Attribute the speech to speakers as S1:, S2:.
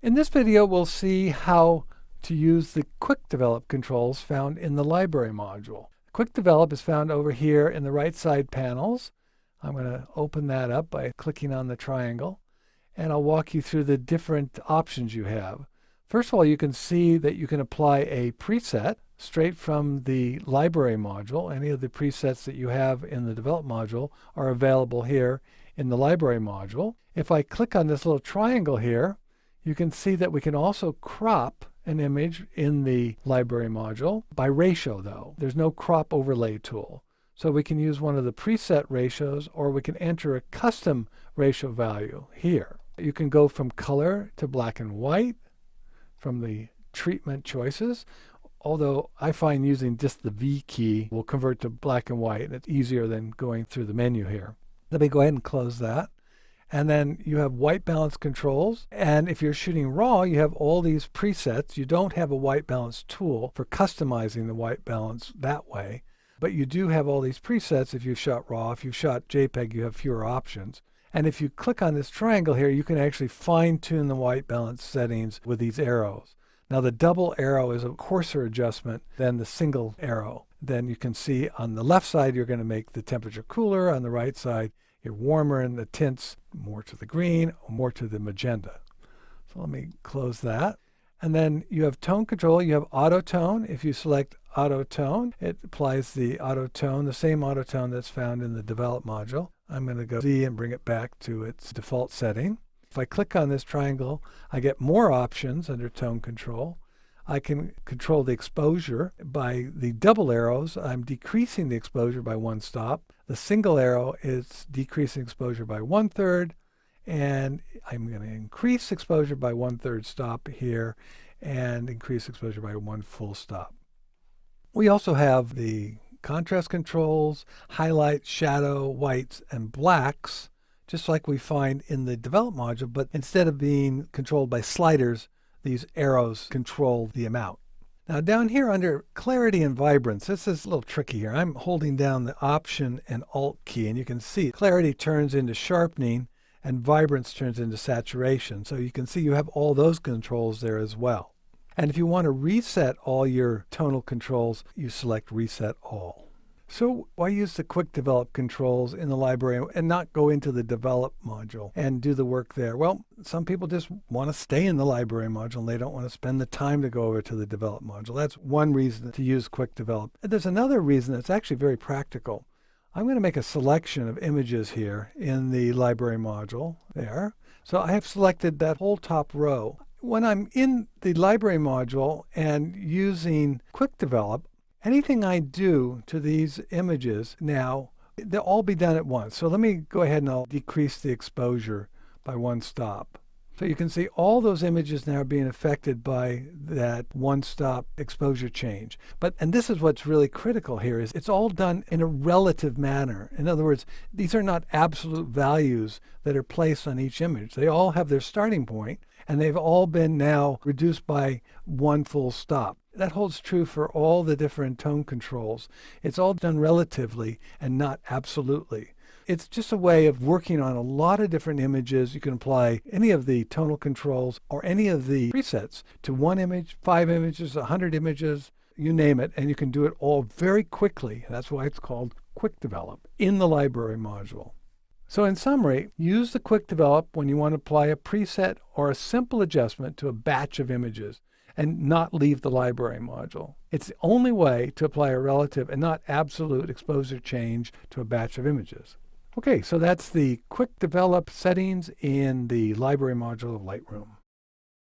S1: In this video, we'll see how to use the Quick Develop controls found in the Library module. Quick Develop is found over here in the right side panels. I'm going to open that up by clicking on the triangle, and I'll walk you through the different options you have. First of all, you can see that you can apply a preset straight from the Library module. Any of the presets that you have in the Develop module are available here in the Library module. If I click on this little triangle here, you can see that we can also crop an image in the Library module by ratio though. There's no crop overlay tool. So we can use one of the preset ratios, or we can enter a custom ratio value here. You can go from color to black and white from the treatment choices, although I find using just the V key will convert to black and white, and it's easier than going through the menu here. Let me go ahead and close that. And then you have white balance controls. And if you're shooting RAW, you have all these presets. You don't have a white balance tool for customizing the white balance that way. But you do have all these presets if you shot RAW. If you shot JPEG, you have fewer options. And if you click on this triangle here, you can actually fine-tune the white balance settings with these arrows. Now the double arrow is a coarser adjustment than the single arrow. Then you can see on the left side, you're going to make the temperature cooler. On the right side, you're warmer in the tints, more to the green, or more to the magenta. So let me close that. And then you have tone control. You have auto tone. If you select auto tone, it applies the auto tone, the same auto tone that's found in the Develop module. I'm going to go Z and bring it back to its default setting. If I click on this triangle, I get more options under tone control. I can control the exposure by the double arrows. I'm decreasing the exposure by 1 stop. The single arrow is decreasing exposure by 1/3, and I'm going to increase exposure by 1/3 stop here and increase exposure by 1 full stop. We also have the contrast controls, highlight, shadow, whites, and blacks, just like we find in the Develop module, but instead of being controlled by sliders, these arrows control the amount. Now down here under clarity and vibrance, this is a little tricky here. I'm holding down the Option and Alt key, and you can see clarity turns into sharpening and vibrance turns into saturation. So you can see you have all those controls there as well. And if you want to reset all your tonal controls, you select Reset All. So why use the Quick Develop controls in the Library and not go into the Develop module and do the work there? Well, some people just want to stay in the Library module and they don't want to spend the time to go over to the Develop module. That's one reason to use Quick Develop. And there's another reason that's actually very practical. I'm going to make a selection of images here in the Library module there. So I have selected that whole top row. When I'm in the Library module and using Quick Develop, anything I do to these images now, they'll all be done at once. So let me go ahead and I'll decrease the exposure by 1 stop. So you can see all those images now are being affected by that 1-stop exposure change. And this is what's really critical here, is it's all done in a relative manner. In other words, these are not absolute values that are placed on each image. They all have their starting point, and they've all been now reduced by 1 full stop. That holds true for all the different tone controls. It's all done relatively and not absolutely. It's just a way of working on a lot of different images. You can apply any of the tonal controls or any of the presets to 1 image, 5 images, 100 images, you name it, and you can do it all very quickly. That's why it's called Quick Develop in the Library module. So in summary, use the Quick Develop when you want to apply a preset or a simple adjustment to a batch of images and not leave the Library module. It's the only way to apply a relative and not absolute exposure change to a batch of images. Okay, so that's the Quick Develop settings in the Library module of Lightroom.